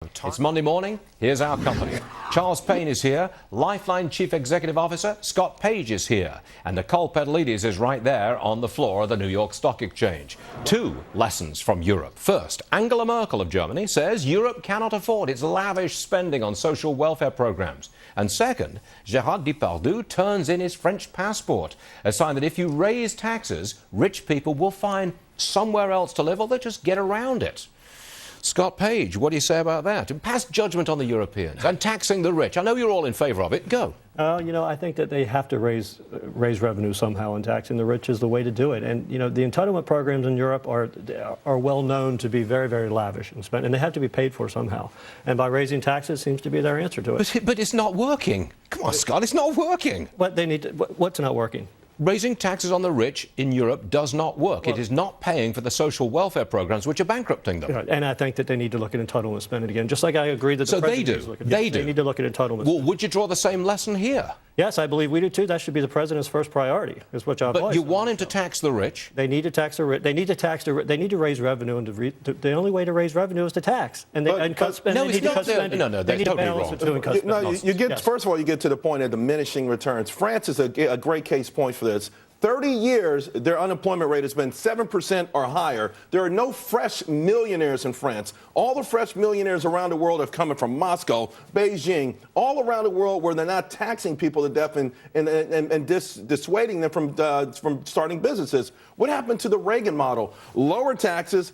It's Monday morning. Here's our company. Charles Payne is here. Lifeline Chief Executive Officer Scott Page is here. And Nicole Pedalides is right there on the floor of the New York Stock Exchange. Two lessons from Europe. First, Angela Merkel of Germany says Europe cannot afford its lavish spending on social welfare programs. And second, Gérard Depardieu turns in his French passport, a sign that if you raise taxes, rich people will find somewhere else to live or they'll just get around it. Scott Page, what do you say about that? Pass judgment on the Europeans and taxing the rich. I know you're all in favour of it. Go. I think that they have to raise revenue somehow, and taxing the rich is the way to do it. And, the entitlement programs in Europe are well known to be very, very lavish and spent, and they have to be paid for somehow. And by raising taxes seems to be their answer to it. But it's not working. Come on, Scott, it's not working. What's not working? Raising taxes on the rich in Europe does not work. It is not paying for the social welfare programs which are bankrupting them. And I think that they need to look at entitlement spending again, just like I agree that the president needs to look at it. They need to look at entitlement spending. Well, would you draw the same lesson here? Yes, I believe we do too. That should be the president's first priority, is what I've But you want him to tax the rich? They need to tax the rich. They need to raise revenue, and the only way to raise revenue is to tax. And cut spending. No, it's not. No, that's totally wrong. First of all, you get to the point of diminishing returns. France is a great case point for this. 30 years, their unemployment rate has been 7% or higher. There are no fresh millionaires in France. All the fresh millionaires around the world have come from Moscow, Beijing, all around the world where they're not taxing people to death and dissuading them from starting businesses. What happened to the Reagan model? Lower taxes.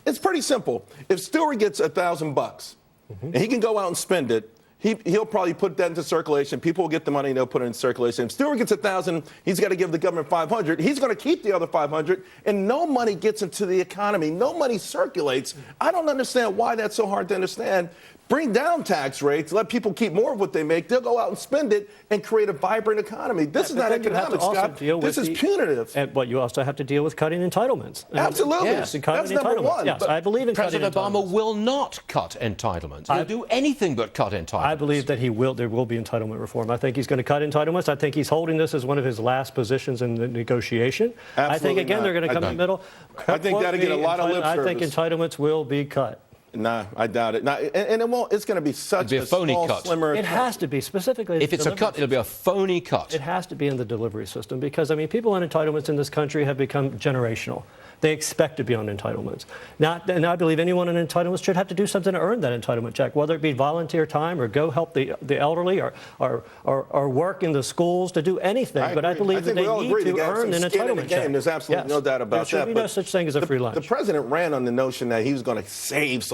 It's pretty simple. If Stewart gets $1,000 and he can go out and spend it, he'll probably put that into circulation. People will get the money and they'll put it in circulation. If Stewart gets $1,000, he's got to give the government $500. He's going to keep the other $500, and no money gets into the economy. No money circulates. I don't understand why that's so hard to understand. Bring down tax rates, let people keep more of what they make. They'll go out and spend it and create a vibrant economy. This is not economics, Scott. This is punitive. But you also have to deal with cutting entitlements. Absolutely. Yes, and cutting that's number one. Yes, I believe in cutting entitlements. President Obama will not cut entitlements. He'll do anything but cut entitlements. I believe that there will be entitlement reform. I think he's going to cut entitlements. I think he's holding this as one of his last positions in the negotiation. Absolutely I think, again, they're going to come in the middle. I think that'll get a lot of lip service. I think entitlements will be cut. Nah, I doubt it. And it won't. It's going to be such a phony small, cut. slimmer. It has to be, specifically. If it's a cut, it'll be a phony cut. It has to be in the delivery system because, people on entitlements in this country have become generational. They expect to be on entitlements. And I believe anyone on entitlements should have to do something to earn that entitlement check, whether it be volunteer time or go help the elderly or work in the schools, to do anything. I believe that they need to earn an entitlement check. There's absolutely no doubt about that. There should be no such thing as a free lunch. The president ran on the notion that he was going to save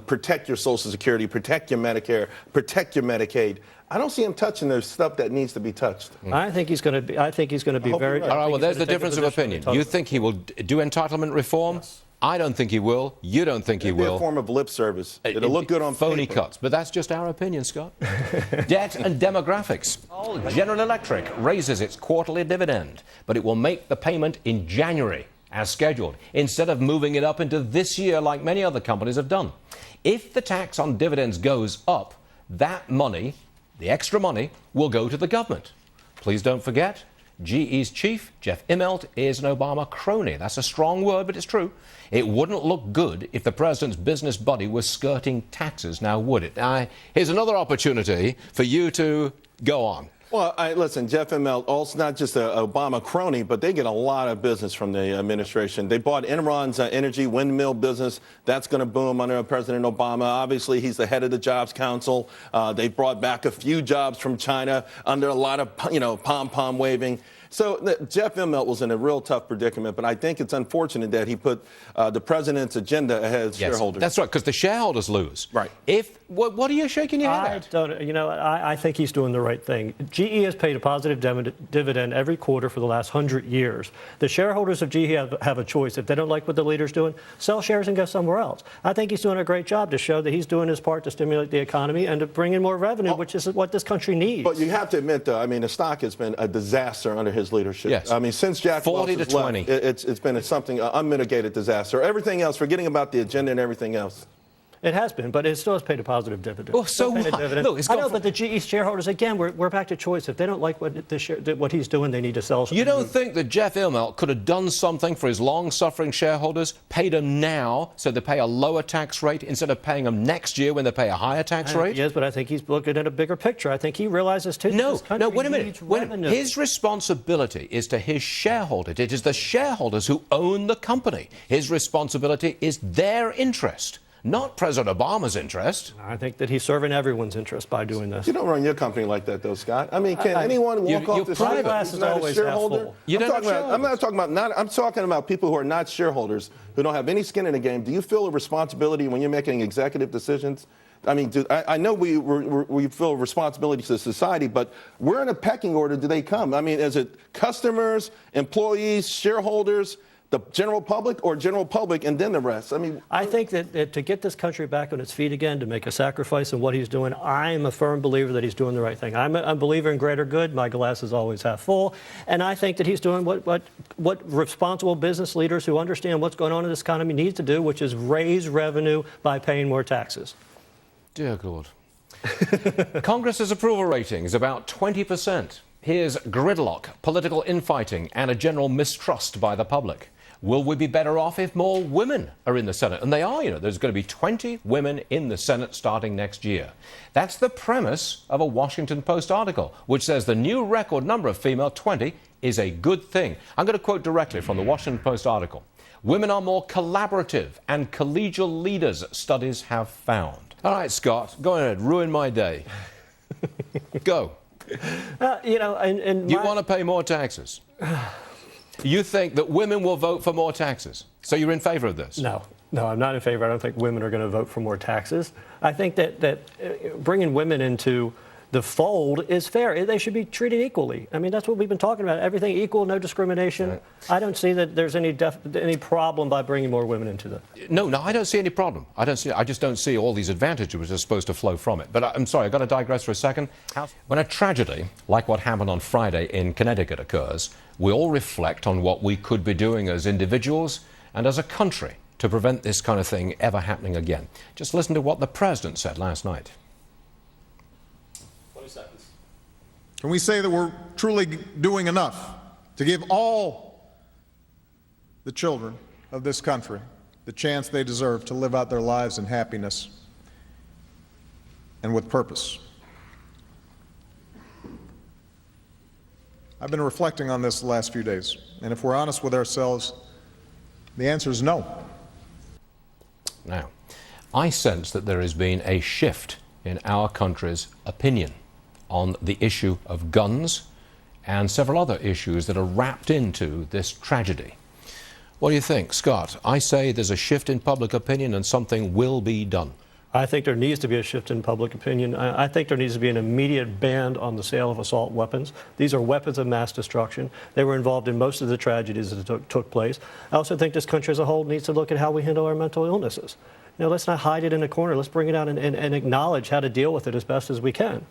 protect your Social Security, protect your Medicare, protect your Medicaid. I don't see him touching the stuff that needs to be touched. I think he's going to be. I think he's going to be very. All right. Well, there's the difference of opinion. You think he will do entitlement reform? Yes. I don't think he will. You don't think he will. It'll be a form of lip service. It'll look good on phony paper. cuts, but that's just our opinion, Scott. Debt and demographics. General Electric raises its quarterly dividend, but it will make the payment in January, as scheduled, instead of moving it up into this year like many other companies have done. If the tax on dividends goes up, that money, the extra money, will go to the government. Please don't forget, GE's chief, Jeff Immelt, is an Obama crony. That's a strong word, but it's true. It wouldn't look good if the president's business buddy was skirting taxes, now would it? Here's another opportunity for you to go on. Well, listen, Jeff Immelt, also not just an Obama crony, but they get a lot of business from the administration. They bought Enron's energy windmill business. That's going to boom under President Obama. Obviously, he's the head of the Jobs Council. They brought back a few jobs from China under a lot of, pom-pom waving. So Jeff Immelt was in a real tough predicament, but I think it's unfortunate that he put the president's agenda ahead of shareholders. That's right, because the shareholders lose. Right. What are you shaking your head at? I think he's doing the right thing. GE has paid a positive dividend every quarter for the last 100 years. The shareholders of GE have a choice. If they don't like what the leader's doing, sell shares and go somewhere else. I think he's doing a great job to show that he's doing his part to stimulate the economy and to bring in more revenue, which is what this country needs. But you have to admit, though, the stock has been a disaster under his leadership. Yes. Since Jack 40 to 20. Left, it's been something unmitigated disaster. Everything else, forgetting about the agenda and everything else. It has been, but it still has paid a positive dividend. Well, so It's paid a what? dividend. Look, it's I gone know, from- but the GE shareholders, again, we're back to choice. If they don't like what he's doing, they need to sell. You don't think that Jeff Immelt could have done something for his long-suffering shareholders, paid them now so they pay a lower tax rate instead of paying them next year when they pay a higher tax rate? Yes, but I think he's looking at a bigger picture. I think he realizes, too, that No, this country wait a minute. needs Wait a minute. revenue. His responsibility is to his shareholders. It is the shareholders who own the company. His responsibility is their interest, not President Obama's interest. I think that he's serving everyone's interest by doing this. You don't run your company like that, though, Scott. I mean, can anyone walk you're off the street private. who's not a Always half shareholder? full. You don't have I'm not talking about. I'm talking about people who are not shareholders, who don't have any skin in the game. Do you feel a responsibility when you're making executive decisions? I mean, I know we feel responsibility to society, but where in a pecking order do they come? I mean, is it customers, employees, shareholders, the general public, or general public and then the rest? I mean, I think that to get this country back on its feet again, to make a sacrifice in what he's doing, I'm a firm believer that he's doing the right thing. I'm a believer in greater good. My glass is always half full. And I think that he's doing what responsible business leaders who understand what's going on in this economy need to do, which is raise revenue by paying more taxes. Dear God. Congress's approval rating is about 20%. Here's gridlock, political infighting, and a general mistrust by the public. Will we be better off if more women are in the Senate? And they are, you know. There's going to be 20 women in the Senate starting next year. That's the premise of a Washington Post article, which says the new record number of female, 20, is a good thing. I'm going to quote directly from the Washington Post article. Women are more collaborative and collegial leaders, studies have found. All right, Scott, go ahead, ruin my day. Go. You know, and You want to pay more taxes? You think that women will vote for more taxes? So you're in favor of this? No, I'm not in favor. I don't think women are going to vote for more taxes. I think that bringing women into the fold is fair. They should be treated equally. I mean, that's what we've been talking about. Everything equal, no discrimination. Right. I don't see that there's any problem by bringing more women into the... No, I don't see any problem. I just don't see all these advantages which are supposed to flow from it. But I'm sorry, I've got to digress for a second. When a tragedy like what happened on Friday in Connecticut occurs, we all reflect on what we could be doing as individuals and as a country to prevent this kind of thing ever happening again. Just listen to what the president said last night. 20 seconds. Can we say that we're truly doing enough to give all the children of this country the chance they deserve to live out their lives in happiness and with purpose? I've been reflecting on this the last few days, and if we're honest with ourselves, the answer is no. Now, I sense that there has been a shift in our country's opinion on the issue of guns and several other issues that are wrapped into this tragedy. What do you think, Scott? I say there's a shift in public opinion and something will be done. I think there needs to be a shift in public opinion. I think there needs to be an immediate ban on the sale of assault weapons. These are weapons of mass destruction. They were involved in most of the tragedies that took place. I also think this country as a whole needs to look at how we handle our mental illnesses. You know, let's not hide it in a corner. Let's bring it out and acknowledge how to deal with it as best as we can.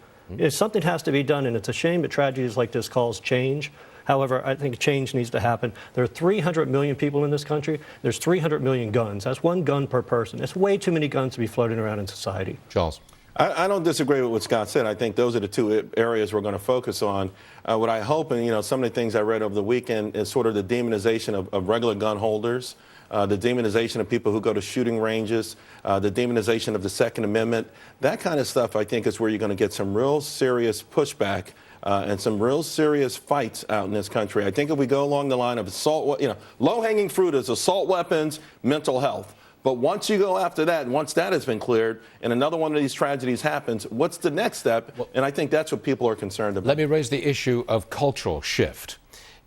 Something has to be done, and it's a shame that tragedies like this cause change. However, I think change needs to happen. There are 300 million people in this country. There's 300 million guns. That's one gun per person. It's way too many guns to be floating around in society. Charles. I don't disagree with what Scott said. I think those are the two areas we're going to focus on. What I hope, and some of the things I read over the weekend, is sort of the demonization of regular gun holders, the demonization of people who go to shooting ranges, the demonization of the Second Amendment. That kind of stuff, I think, is where you're going to get some real serious pushback and some real serious fights out in this country. I think if we go along the line of assault, low-hanging fruit is assault weapons, mental health. But once you go after that, and once that has been cleared, and another one of these tragedies happens, what's the next step? And I think that's what people are concerned about. Let me raise the issue of cultural shift.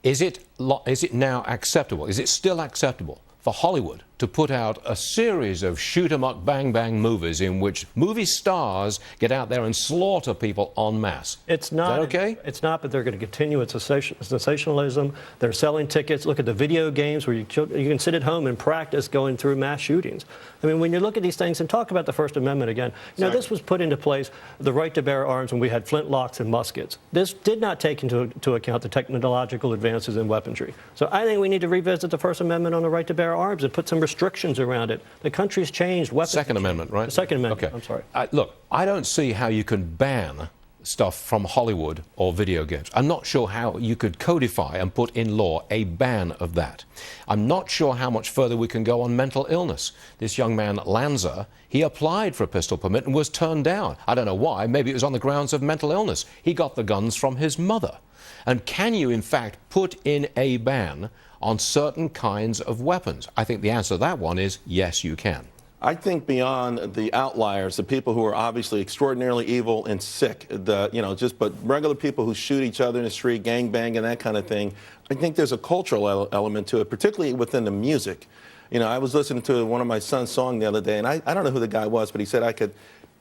Is it now acceptable? Is it still acceptable for Hollywood to put out a series of shoot-em-up, bang-bang movies in which movie stars get out there and slaughter people en masse? It's not. Is that okay? It's not, but they're going to continue its sensationalism. They're selling tickets. Look at the video games where you can sit at home and practice going through mass shootings. I mean, when you look at these things and talk about the First Amendment again, this was put into place, the right to bear arms, when we had flintlocks and muskets. This did not take into account the technological advances in weaponry. So I think we need to revisit the First Amendment on the right to bear arms and put some restrictions around it. The country's changed. Weapons. Second Amendment, right? The Second Amendment. Okay. I'm sorry. Look, I don't see how you can ban stuff from Hollywood or video games. I'm not sure how you could codify and put in law a ban of that. I'm not sure how much further we can go on mental illness. This young man, Lanza, he applied for a pistol permit and was turned down. I don't know why. Maybe it was on the grounds of mental illness. He got the guns from his mother. And can you, in fact, put in a ban on certain kinds of weapons? I think the answer to that one is yes, you can. I think beyond the outliers, the people who are obviously extraordinarily evil and sick, but regular people who shoot each other in the street, gangbang and that kind of thing, I think there's a cultural element to it, particularly within the music. I was listening to one of my son's songs the other day, and I don't know who the guy was, but he said I could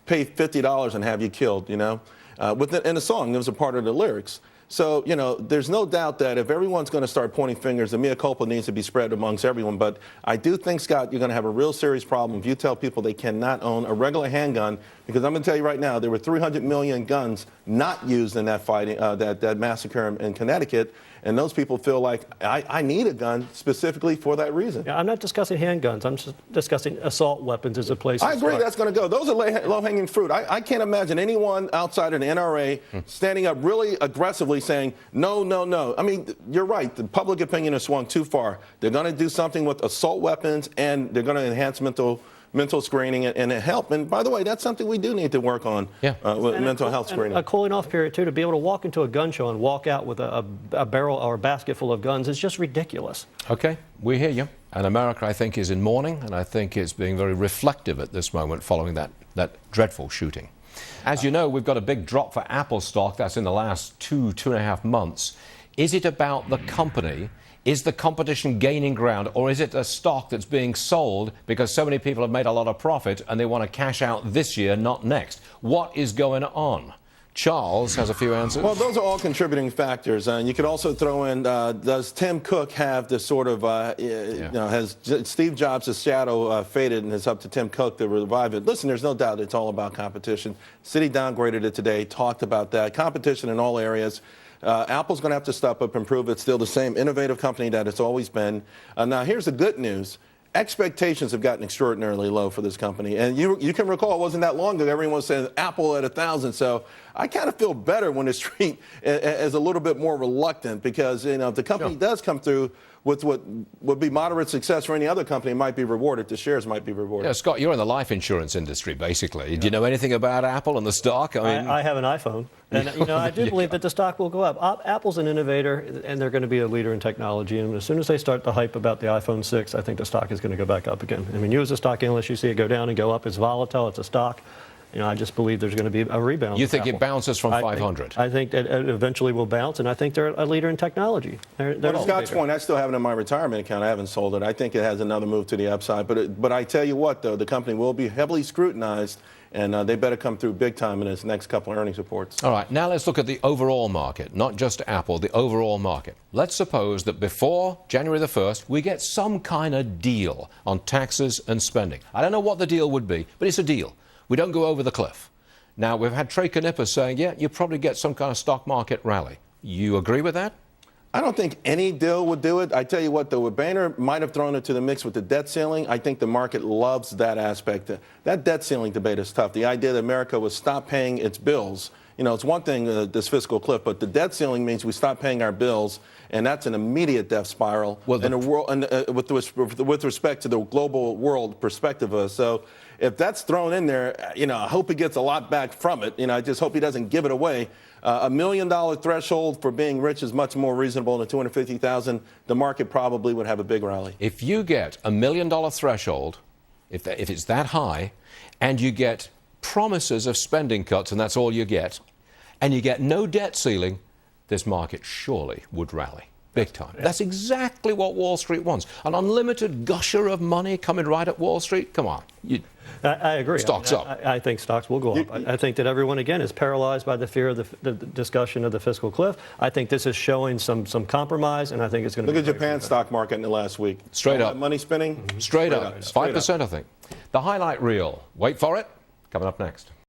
pay $50 and have you killed, in the song. It was a part of the lyrics. So, there's no doubt that if everyone's going to start pointing fingers, the mea culpa needs to be spread amongst everyone. But I do think, Scott, you're going to have a real serious problem if you tell people they cannot own a regular handgun, because I'm going to tell you right now, there were 300 million guns not used in that fighting, that massacre in Connecticut. And those people feel like, I need a gun specifically for that reason. Yeah, I'm not discussing handguns. I'm just discussing assault weapons as a place to I agree start. that's going to go. Those are low-hanging fruit. I can't imagine anyone outside of the NRA standing up really aggressively saying, no, no, no. I mean, you're right. The public opinion has swung too far. They're going to do something with assault weapons, and they're going to enhance mental screening and help. And by the way, that's something we do need to work on with mental health screening. A cooling off period, too, to be able to walk into a gun show and walk out with a barrel or a basket full of guns is just ridiculous. Okay, we hear you. And America, I think, is in mourning, and I think it's being very reflective at this moment following that dreadful shooting. As you know, we've got a big drop for Apple stock. That's in the last two and a half months. Is it about the company? Is the competition gaining ground, or is it a stock that's being sold because so many people have made a lot of profit and they want to cash out this year, not next? What is going on? Charles has a few answers. Well, those are all contributing factors. And you could also throw in, does Tim Cook have the sort of, has Steve Jobs' shadow faded, and it's up to Tim Cook to revive it? Listen, there's no doubt it's all about competition. Citi downgraded it today, talked about that. Competition in all areas. Apple's going to have to step up and prove it's still the same innovative company that it's always been. Now, here's the good news. Expectations have gotten extraordinarily low for this company. And you can recall, it wasn't that long ago, everyone was saying Apple at 1,000. So I kind of feel better when the street is a little bit more reluctant, because, if the company does come through with what would be moderate success for any other company, it might be rewarded. The shares might be rewarded. Yeah, Scott, you're in the life insurance industry, basically. Yeah. Do you know anything about Apple and the stock? I have an iPhone, and I do believe that the stock will go up. Apple's an innovator, and they're going to be a leader in technology. And as soon as they start the hype about the iPhone 6, I think the stock is going to go back up again. I mean, you as a stock analyst, you see it go down and go up. It's volatile. It's a stock. I just believe there's going to be a rebound. You think it bounces from 500? I think that it eventually will bounce, and I think they're a leader in technology. Well, to Scott's point, I still have it in my retirement account. I haven't sold it. I think it has another move to the upside. But I tell you what, though, the company will be heavily scrutinized, and they better come through big time in its next couple of earnings reports. All right, now let's look at the overall market, not just Apple, the overall market. Let's suppose that before January the 1st, we get some kind of deal on taxes and spending. I don't know what the deal would be, but it's a deal. We don't go over the cliff. Now, we've had Trey Knipper saying, yeah, you probably get some kind of stock market rally. You agree with that? I don't think any deal would do it. I tell you what, though, Boehner might have thrown it to the mix with the debt ceiling. I think the market loves that aspect. That debt ceiling debate is tough. The idea that America would stop paying its bills. It's one thing, this fiscal cliff, but the debt ceiling means we stop paying our bills, and that's an immediate death spiral in the world, with respect to the global world perspective of us. So if that's thrown in there, I hope he gets a lot back from it. I just hope he doesn't give it away. $1 million threshold for being rich is much more reasonable than $250,000. The market probably would have a big rally. If you get $1 million threshold, if it's that high, and you get promises of spending cuts, and that's all you get, and you get no debt ceiling, this market surely would rally big time. That's exactly what Wall Street wants. An unlimited gusher of money coming right at Wall Street. Come on. I agree. Stocks up. I think stocks will go up. I think that everyone, again, is paralyzed by the fear of the discussion of the fiscal cliff. I think this is showing some compromise, and I think it's going to look at Japan's stock market in the last week. Straight up. Money spinning? Straight up. 5%, I think. The highlight reel. Wait for it. Coming up next.